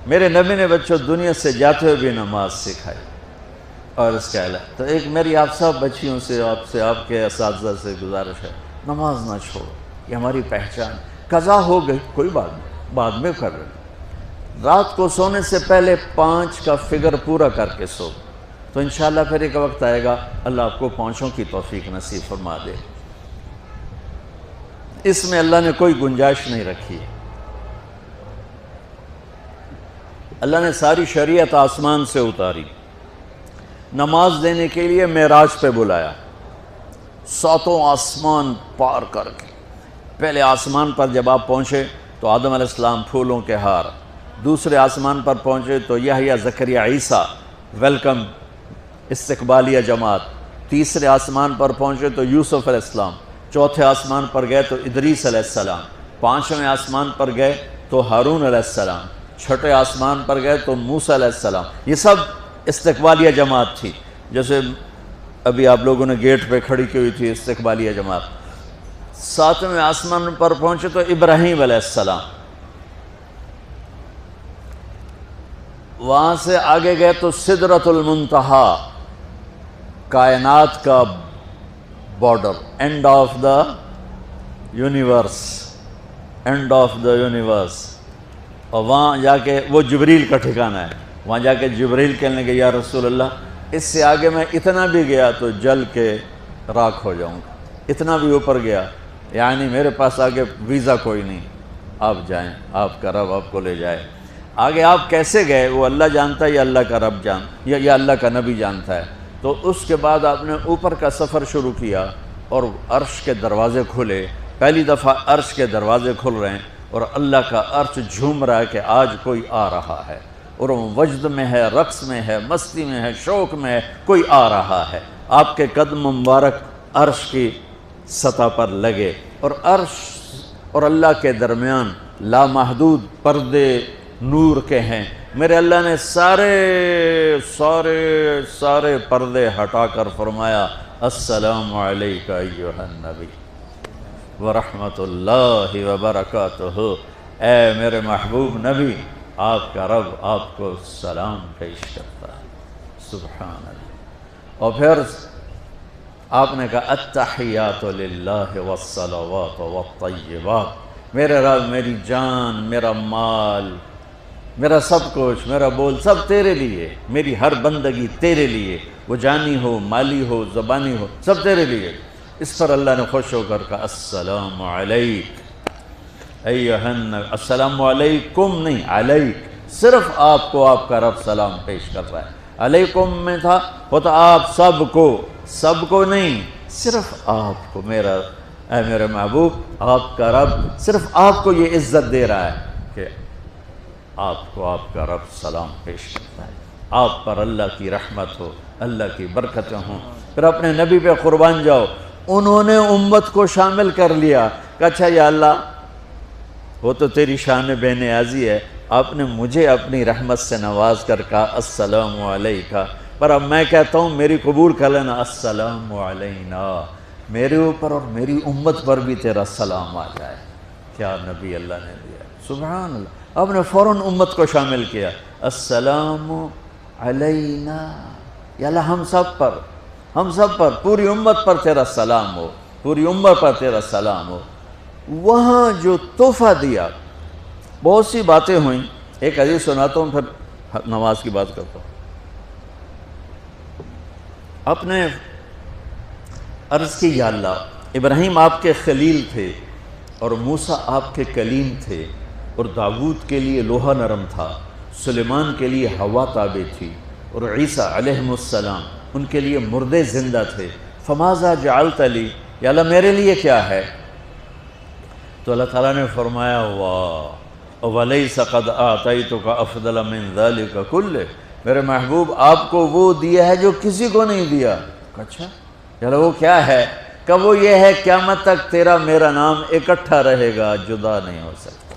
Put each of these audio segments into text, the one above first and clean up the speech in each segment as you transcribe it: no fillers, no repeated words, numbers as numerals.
میرے نبی نے بچوں دنیا سے جاتے ہوئے بھی نماز سکھائی. اور اس کا علاوہ تو ایک میری آپ سب بچیوں سے آپ کے اساتذہ سے گزارش ہے، نماز نہ چھوڑو، یہ ہماری پہچان. قضا ہو گئی کوئی بات نہیں، بعد میں کر لیں. رات کو سونے سے پہلے 5 کا فگر پورا کر کے سو، تو انشاءاللہ پھر ایک وقت آئے گا اللہ آپ کو 5 کی توفیق نصیب فرما دے. اس میں اللہ نے کوئی گنجائش نہیں رکھی. اللہ نے ساری شریعت آسمان سے اتاری، نماز دینے کے لیے معراج پہ بلایا، 7 آسمان پار کر کے. پہلے آسمان پر جب آپ پہنچے تو آدم علیہ السلام پھولوں کے ہار، دوسرے آسمان پر پہنچے تو یحییٰ زکریا عیسیٰ ویلکم استقبالیہ جماعت، تیسرے آسمان پر پہنچے تو یوسف علیہ السلام، چوتھے آسمان پر گئے تو ادریس علیہ السلام، 5ویں آسمان پر گئے تو ہارون علیہ السلام، 6ٹھے آسمان پر گئے تو موسیٰ علیہ السلام. یہ سب استقبالیہ جماعت تھی. جیسے ابھی آپ لوگوں نے گیٹ پہ کھڑی کی ہوئی تھی استقبالیہ جماعت. 7ویں آسمان پر پہنچے تو ابراہیم علیہ السلام. وہاں سے آگے گئے تو سدرۃ المنتہا، کائنات کا border, and of the universe, and of the universe. اور وہاں جا کے وہ جبریل کا ٹھکانہ ہے. وہاں جا کے جبریل کہنے کہ یا رسول اللہ اس سے آگے میں اتنا بھی گیا تو جل کے راکھ ہو جاؤں گا، اتنا بھی اوپر گیا یعنی میرے پاس آگے ویزا کوئی نہیں، آپ جائیں، آپ کا رب آپ کو لے جائے. آگے آپ کیسے گئے وہ اللہ جانتا ہے یا اللہ کا رب یا اللہ کا نبی جانتا ہے. تو اس کے بعد آپ نے اوپر کا سفر شروع کیا اور عرش کے دروازے کھلے. پہلی دفعہ عرش کے دروازے کھل رہے ہیں اور اللہ کا عرش جھوم رہا ہے کہ آج کوئی آ رہا ہے، اور وہ وجد میں ہے، رقص میں ہے، مستی میں ہے، شوق میں ہے، کوئی آ رہا ہے. آپ کے قدم مبارک عرش کی سطح پر لگے اور عرش اور اللہ کے درمیان لامحدود پردے نور کے ہیں. میرے اللہ نے سارے پردے ہٹا کر فرمایا السلام علیکہ ایھا النبی ورحمۃ اللہ وبرکاتہ. اے میرے محبوب نبی، آپ کا رب آپ کو سلام پیش کرتا ہے. سبحان اللہ. اور پھر آپ نے کہا التحیات للہ والصلوات والطیبات. میرے رب، میری جان، میرا مال، میرا سب کچھ، میرا بول سب تیرے لیے، میری ہر بندگی تیرے لیے، وہ جانی ہو، مالی ہو، زبانی ہو، سب تیرے لیے. اس پر اللہ نے خوش ہو کر کہا السلام علیک ایھا النبی. السلام علیکم نہیں، علیک. صرف آپ کو آپ کا رب سلام پیش کر رہا ہے. علیکم میں تھا ہوتا آپ سب کو نہیں، صرف آپ کو. اے میرے محبوب، آپ کا رب صرف آپ کو یہ عزت دے رہا ہے کہ آپ کو آپ کا رب سلام پیش کرتا ہے. آپ پر اللہ کی رحمت ہو، اللہ کی برکتیں ہوں. پھر اپنے نبی پہ قربان جاؤ. انہوں نے امت کو شامل کر لیا کہ اچھا یا اللہ وہ تو تیری شان بے نیازی ہے، آپ نے مجھے اپنی رحمت سے نواز کر کہا السلام علیکہ، پر اب میں کہتا ہوں میری قبول کر لینا السلام علینا، میرے اوپر اور میری امت پر بھی تیرا سلام آ جائے. کیا نبی اللہ نے دیا، سبحان اللہ. آپ نے فوراً امت کو شامل کیا. السلام علینا، یا اللہ ہم سب پر پوری امت پر تیرا سلام ہو، پوری امت پر تیرا سلام ہو. وہاں جو تحفہ دیا، بہت سی باتیں ہوئیں. ایک حدیث سناتا ہوں پھر نماز کی بات کرتا ہوں. آپ نے عرض کی یا اللہ ابراہیم آپ کے خلیل تھے اور موسیٰ آپ کے کلیم تھے، اور داؤد کے لیے لوہا نرم تھا، سلیمان کے لیے ہوا تابع تھی، اور عیسیٰ علیہ السلام ان کے لیے مردے زندہ تھے. فماذا جعلت لی، یا اللہ میرے لیے کیا ہے؟ تو اللہ تعالیٰ نے فرمایا واہ وَلَيْسَ قَدْ آتَيْتُكَ أَفْضَلَ مِنْ ذَلِكَ كُلِّهِ. میرے محبوب آپ کو وہ دیا ہے جو کسی کو نہیں دیا. اچھا چلو وہ کیا ہے؟ کہ وہ یہ ہے قیامت تک تیرا میرا نام اکٹھا رہے گا، جدا نہیں ہو سکتا.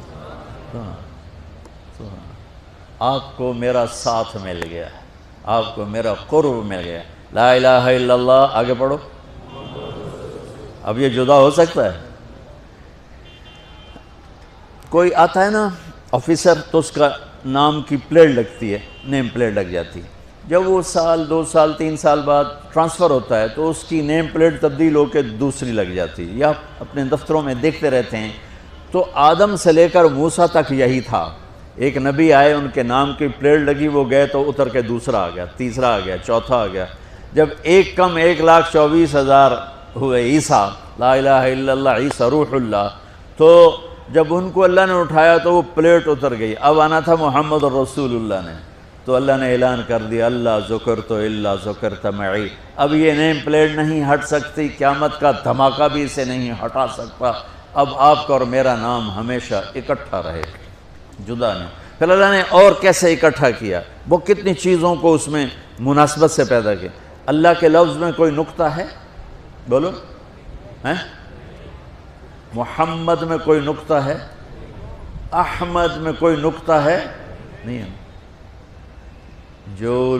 آپ کو میرا ساتھ مل گیا، آپ کو میرا قرب مل گیا. لا الہ الا اللہ، آگے پڑھو. اب یہ جدا ہو سکتا ہے؟ کوئی آتا ہے نا آفیسر تو اس کا نام کی پلیٹ لگتی ہے، نیم پلیٹ لگ جاتی ہے۔ جب وہ سال 2 سال 3 سال بعد ٹرانسفر ہوتا ہے تو اس کی نیم پلیٹ تبدیل ہو کے دوسری لگ جاتی ہے، یا اپنے دفتروں میں دیکھتے رہتے ہیں۔ تو آدم سے لے کر موسیٰ تک یہی تھا، ایک نبی آئے، ان کے نام کی پلیٹ لگی، وہ گئے تو اتر کے دوسرا آ گیا، تیسرا آ گیا، چوتھا آ گیا۔ جب ایک کم 1,24,000 ہوئے عیسیٰ، لا الہ الا اللہ عیسیٰ روح اللہ، تو جب ان کو اللہ نے اٹھایا تو وہ پلیٹ اتر گئی۔ اب آنا تھا محمد رسول اللہ نے، تو اللہ نے اعلان کر دیا اللہ ذکرت الا ذکرت معی، اب یہ نیم پلیٹ نہیں ہٹ سکتی، قیامت کا دھماکہ بھی اسے نہیں ہٹا سکتا، اب آپ کا اور میرا نام ہمیشہ اکٹھا رہے گا، جدا نہیں۔ پھر اللہ نے اور کیسے اکٹھا کیا، وہ کتنی چیزوں کو اس میں مناسبت سے پیدا کیا۔ اللہ کے لفظ میں کوئی نقطہ ہے؟ بولو ہیں؟ محمد میں کوئی نقطہ ہے؟ احمد میں کوئی نقطہ ہے؟ نہیں ہے۔ جو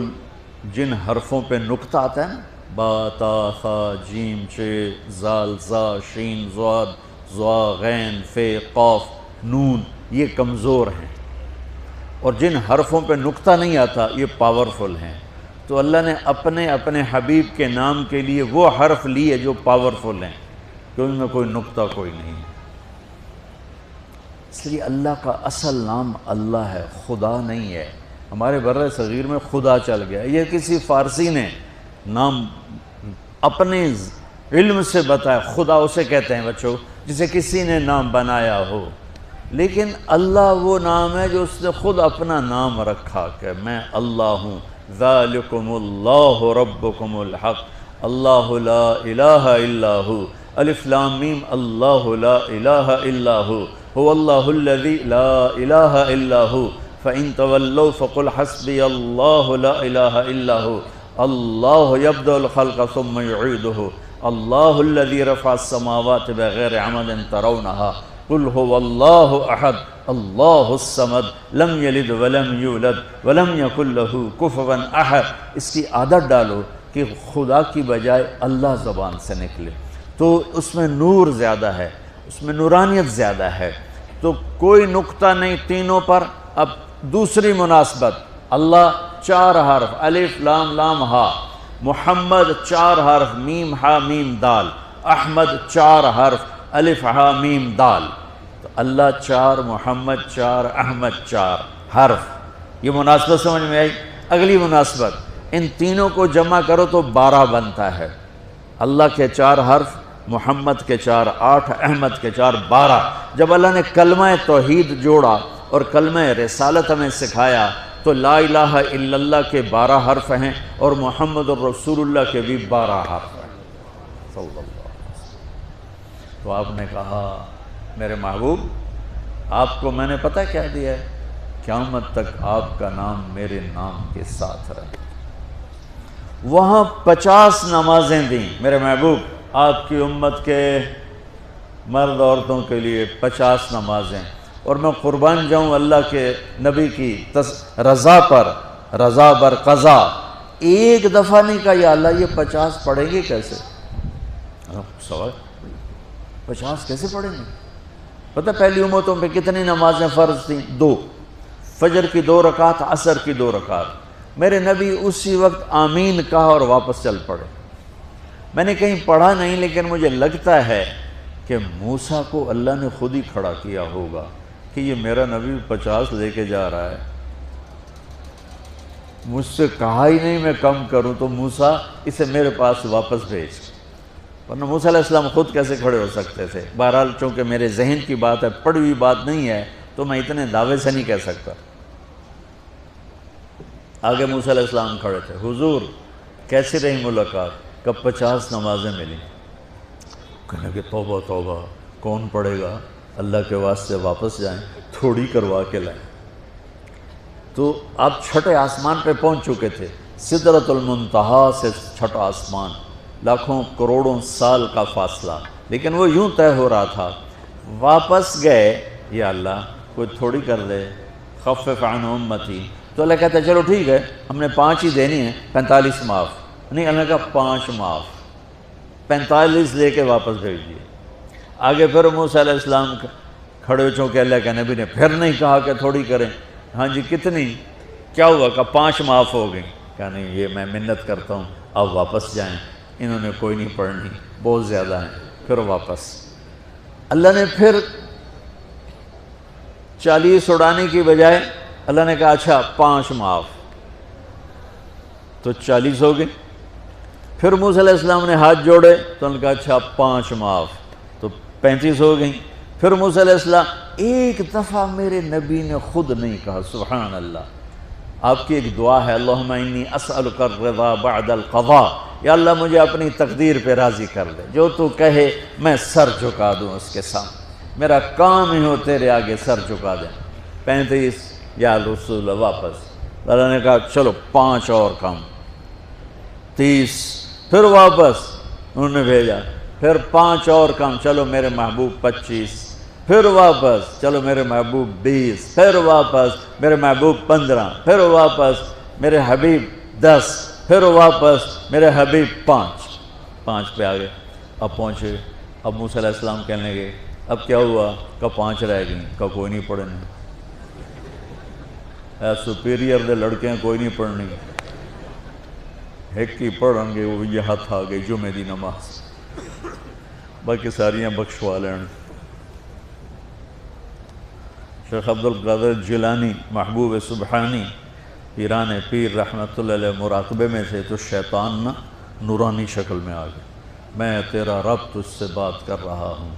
جن حرفوں پہ نقطہ آتا ہے نا، با تا ثا جیم چے زال زا شین ضاد ضا غین فے قاف نون، یہ کمزور ہیں، اور جن حرفوں پہ نقطہ نہیں آتا یہ پاورفل ہیں۔ تو اللہ نے اپنے حبیب کے نام کے لیے وہ حرف لیے جو پاورفل ہیں، کہ ان میں کوئی نقطہ کوئی نہیں۔ اس لیے اللہ کا اصل نام اللہ ہے، خدا نہیں ہے۔ ہمارے بر صغیر میں خدا چل گیا، یہ کسی فارسی نے نام اپنے علم سے بتایا، خدا اسے کہتے ہیں بچوں جسے کسی نے نام بنایا ہو، لیکن اللہ وہ نام ہے جو اس نے خود اپنا نام رکھا کہ میں اللہ ہوں، ذالکم اللہ ربکم الحق اللہ لا الہ الا ہو، الف لام میم اللہ لا الہ الا ہو، هو اللہ الذی لا الہ الا ہو، فَإِن تَوَلَّوْا فَقُلْ حَسْبِيَ اللَّهُ لَا إِلَهَ إِلَّا هُوَ اللَّهُ يَبْدَأُ الْخَلْقَ ثُمَّ يُعِيدُهُ اللَّهُ الَّذِي رَفَعَ السَّمَاوَاتِ بِغَيْرِ عَمَدٍ تَرَوْنَهَا قُلْ هُوَ اللَّهُ أَحَدٌ اللَّهُ الصَّمَدُ لَمْ يَلِدْ وَلَمْ يُولَدْ وَلَمْ يَكُنْ لَهُ كُفُوًا أَحَدٌ۔ اس کی عادت ڈالو کہ خدا کی بجائے اللہ زبان سے نکلے، تو اس میں نور زیادہ ہے، اس میں نورانیت زیادہ ہے۔ تو کوئی نقطہ نہیں تینوں پر۔ اب دوسری مناسبت، اللہ 4 حرف الف لام لام ہا، محمد 4 حرف میم ہا میم دال، احمد 4 حرف الف ہا میم دال، تو اللہ 4 محمد 4 احمد 4 حرف۔ یہ مناسبت سمجھ میں آئی؟ اگلی مناسبت، ان تینوں کو جمع کرو تو 12 بنتا ہے۔ اللہ کے 4 حرف، محمد کے 4 8، احمد کے 4 12۔ جب اللہ نے کلمہ توحید جوڑا اور کلمہ رسالت ہمیں سکھایا تو لا الہ الا اللہ کے 12 حرف ہیں اور محمد الرسول اللہ کے بھی 12 حرف ہیں صلی اللہ علیہ وسلم۔ تو آپ نے کہا میرے محبوب آپ کو میں نے پتہ کیا دیا ہے؟ قیامت تک آپ کا نام میرے نام کے ساتھ رہے۔ وہاں 50 نمازیں دیں میرے محبوب، آپ کی امت کے مرد عورتوں کے لیے 50 نمازیں، اور میں قربان جاؤں اللہ کے نبی کی رضا پر، رضا بر قضا، ایک دفعہ نہیں کہا یا اللہ یہ 50 پڑھیں گے کیسے؟ سوال 50 کیسے پڑھیں گے؟ پتہ پہلی امتوں پہ کتنی نمازیں فرض تھیں؟ 2، فجر کی 2 رکعت، عصر کی 2 رکعت۔ میرے نبی اسی وقت آمین کہا اور واپس چل پڑے۔ میں نے کہیں پڑھا نہیں، لیکن مجھے لگتا ہے کہ موسیٰ کو اللہ نے خود ہی کھڑا کیا ہوگا کہ یہ میرا نبی 50 لے کے جا رہا ہے، مجھ سے کہا ہی نہیں میں کم کروں، تو موسیٰ اسے میرے پاس واپس بھیج۔ ورنہ موسیٰ علیہ السلام خود کیسے کھڑے ہو سکتے تھے؟ بہرحال چونکہ میرے ذہن کی بات ہے، پڑھی ہوئی بات نہیں ہے، تو میں اتنے دعوے سے نہیں کہہ سکتا۔ آگے موسیٰ علیہ السلام کھڑے تھے، حضور کیسی رہی ملاقات؟ کب 50 نمازیں ملی؟ کہنے کہ توبہ توبہ، کون پڑھے گا؟ اللہ کے واسطے واپس جائیں، تھوڑی کروا کے لائیں۔ تو آپ چھٹے آسمان پہ پہنچ چکے تھے، سدرۃ المنتہا سے چھٹا آسمان، لاکھوں کروڑوں سال کا فاصلہ، لیکن وہ یوں طے ہو رہا تھا۔ واپس گئے، یا اللہ کوئی تھوڑی کر دے، خفف عن امتی، تو اللہ کہتا ہے چلو ٹھیک ہے، ہم نے 5 ہی دینی ہیں، 45 معاف نہیں۔ اللہ کا 5 معاف، 45 لے کے واپس بھیج دیے۔ آگے پھر موسیٰ علیہ السلام کھڑے، چونکہ اللہ کے نبی نے پھر نہیں کہا کہ تھوڑی کریں، ہاں جی کتنی؟ کیا ہوا؟ کہ 5 معاف ہو گئیں۔ کہا نہیں یہ میں منت کرتا ہوں اب واپس جائیں، انہوں نے کوئی نہیں پڑھنی، بہت زیادہ ہیں۔ پھر واپس اللہ نے پھر 40 اڑانے کی بجائے اللہ نے کہا اچھا 5 معاف، تو 40 ہو گئے۔ پھر موسیٰ علیہ السلام نے ہاتھ جوڑے تو انہوں نے کہا اچھا 5 معاف، تو 35 ہو گئیں۔ پھر موسیٰ علیہ السلام ایک دفعہ میرے نبی نے خود نہیں کہا سبحان اللہ، آپ کی ایک دعا ہے اللہم انی اسألک الرضا بعد القضاء، یا اللہ مجھے اپنی تقدیر پہ راضی کر دے، جو تو کہے میں سر جھکا دوں اس کے سامنے، میرا کام ہی ہو تیرے آگے سر جھکا دیں۔ 35 یا رسول واپس، اللہ نے کہا چلو 5 اور کم، 30، پھر واپس انہوں نے بھیجا، پھر 5 اور کم، چلو میرے محبوب 25، پھر واپس چلو میرے محبوب 20، پھر واپس میرے محبوب 15، پھر واپس میرے حبیب 10، پھر واپس میرے حبیب 5 پہ آگئے۔ اب پہنچے، اب موسیٰ علیہ السلام کہنے لگے اب کیا ہوا؟ کہ 5 رہ گئیں، کہ کوئی نہیں پڑھنے، سپیریئر دے لڑکے ہیں کوئی نہیں پڑھنی، ایک ہی پڑھیں گے وہ یہ ہاتھ آ گئی جمعے دی نماز، باقی ساریاں بخشوا لین۔ شیخ عبدالقادر جیلانی محبوب سبحانی پیران پیر رحمت اللہ علیہ مراقبے میں تھے تو شیطان نا نورانی شکل میں آ گیا، میں تیرا رب تجھ سے بات کر رہا ہوں،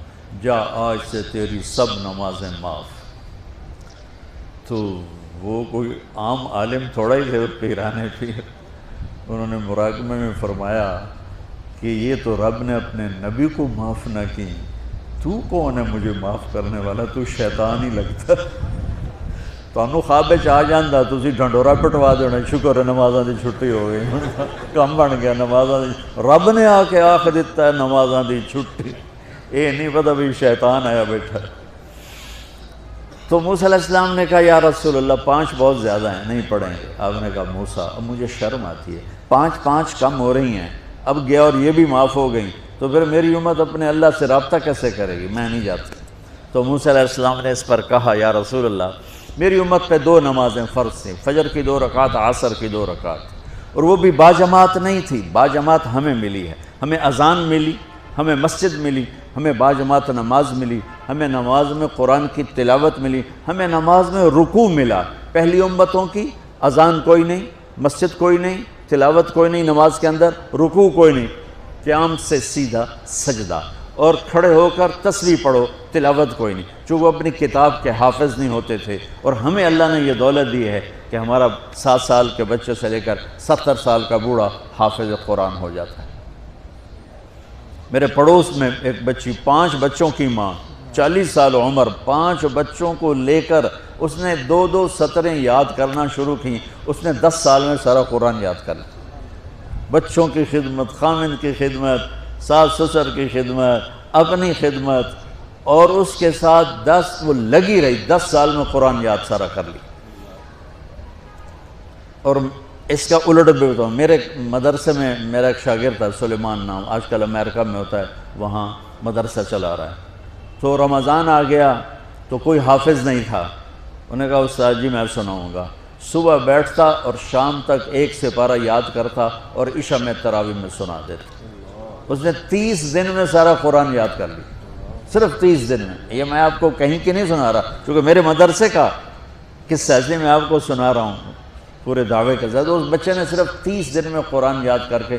جا آج سے تیری سب نمازیں معاف۔ تو وہ کوئی عام عالم تھوڑا ہی تھے پیران پیر، انہوں نے مراقبے میں فرمایا کہ یہ تو رب نے اپنے نبی کو معاف نہ کی، تو کون ہے مجھے معاف کرنے والا؟ تو شیطان ہی لگتا، تانوں خواب وچ آ جاندا تسی ڈھنڈورا پٹوا دینا، شکر ہے نمازاں دی چھٹی ہو گئی، کم بن گیا نمازاں دی، رب نے آ کے آکھ دیتا ہے نمازاں دی چھٹی، یہ نہیں پتہ بھی شیطان آیا بیٹھا۔ تو موسیٰ علیہ السلام نے کہا یا رسول اللہ 5 بہت زیادہ ہیں، نہیں پڑھیں گے۔ آپ نے کہا موسیٰ اب مجھے شرم آتی ہے، 5 کم ہو رہی ہیں، اب گیا اور یہ بھی معاف ہو گئیں، تو پھر میری امت اپنے اللہ سے رابطہ کیسے کرے گی؟ میں نہیں جاتا۔ تو موسیٰ علیہ السلام نے اس پر کہا یا رسول اللہ میری امت پہ 2 نمازیں فرض تھیں، فجر کی 2 رکعت، عصر کی 2 رکعت، اور وہ بھی باجماعت نہیں تھی، باجماعت ہمیں ملی ہے، ہمیں اذان ملی، ہمیں مسجد ملی، ہمیں باجماعت نماز ملی، ہمیں نماز میں قرآن کی تلاوت ملی، ہمیں نماز میں رکوع ملا۔ پہلی امتوں کی اذان کوئی نہیں، مسجد کوئی نہیں، تلاوت کوئی نہیں، نماز کے اندر رکوع کوئی نہیں، قیام سے سیدھا سجدہ، اور کھڑے ہو کر تسبیح پڑھو، تلاوت کوئی نہیں، چونکہ وہ اپنی کتاب کے حافظ نہیں ہوتے تھے۔ اور ہمیں اللہ نے یہ دولت دی ہے کہ ہمارا 7 سال کے بچے سے لے کر 70 سال کا بوڑھا حافظ قرآن ہو جاتا ہے۔ میرے پڑوس میں ایک بچی، 5 بچوں کی ماں، 40 سال عمر، 5 بچوں کو لے کر اس نے 2 سطریں یاد کرنا شروع کی، اس نے 10 سال میں سارا قرآن یاد کر لیا۔ بچوں کی خدمت، خامن کی خدمت، ساس سسر کی خدمت، اپنی خدمت، اور اس کے ساتھ وہ لگی رہی، 10 سال میں قرآن یاد سارا کر لی۔ اور اس کا الٹ بھی بتاؤں، میرے مدرسے میں میرا ایک شاگرد تھا سلیمان نام، آج کل امریکہ میں ہوتا ہے، وہاں مدرسہ چلا رہا ہے۔ تو رمضان آ گیا تو کوئی حافظ نہیں تھا، انہوں نے کہا استاد جی میں سناؤں گا۔ صبح بیٹھتا اور شام تک 1 سپارہ یاد کرتا اور عشاء میں تراویح میں سنا دیتا۔ اس نے 30 دن میں سارا قرآن یاد کر لی، صرف 30 دن میں۔ یہ میں آپ کو کہیں کی نہیں سنا رہا، کیونکہ میرے مدرسے کا قصہ ایسے میں آپ کو سنا رہا ہوں پورے دعوے کے ساتھ۔ اس بچے نے صرف 30 دن میں قرآن یاد کر کے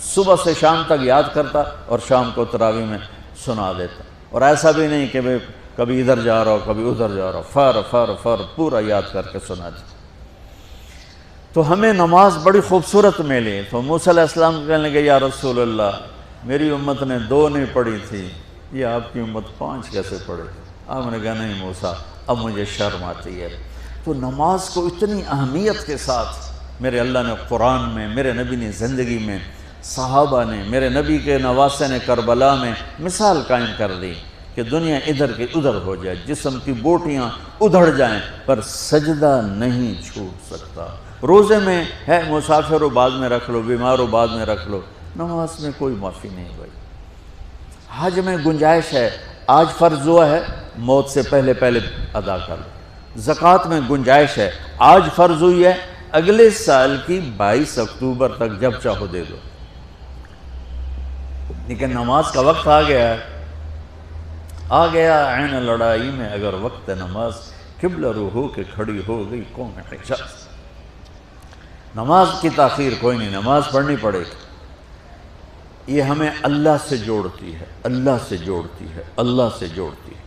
صبح سے شام تک یاد کرتا اور شام کو تراویح میں سنا دیتا، اور ایسا بھی نہیں کہ کبھی ادھر جا رہا ہو کبھی ادھر جا رہا ہو، فر پورا یاد کر کے سنا دیتا۔ تو ہمیں نماز بڑی خوبصورت ملی۔ تو موسیٰ علیہ السلام کہنے لگے یا رسول اللہ میری امت نے 2 نہیں پڑھی تھی، یہ آپ کی امت 5 کیسے پڑھے؟ آپ نے کہا نہیں موسیٰ اب مجھے شرم آتی ہے۔ تو نماز کو اتنی اہمیت کے ساتھ میرے اللہ نے قرآن میں، میرے نبی نے زندگی میں، صحابہ نے، میرے نبی کے نواسے نے کربلا میں مثال قائم کر دی کہ دنیا ادھر کی ادھر ہو جائے، جسم کی بوٹیاں ادھڑ جائیں پر سجدہ نہیں چھوٹ سکتا۔ روزے میں ہے مسافر ہو بعد میں رکھ لو، بیمار ہو بعد میں رکھ لو، نماز میں کوئی معافی نہیں بھائی۔ حج میں گنجائش ہے، آج فرض ہوا ہے موت سے پہلے ادا کر لو، زکوٰۃ میں گنجائش ہے، آج فرض ہوئی ہے، اگلے سال کی 22 اکتوبر تک جب چاہو دے دو، لیکن نماز کا وقت آ گیا عین لڑائی میں اگر وقت نماز، قبلہ رو ہو کے کھڑی ہو گئی قوم حجاز۔ نماز کی تاخیر کوئی نہیں، نماز پڑھنی پڑے گی، یہ ہمیں اللہ سے جوڑتی ہے، اللہ سے جوڑتی ہے، اللہ سے جوڑتی ہے۔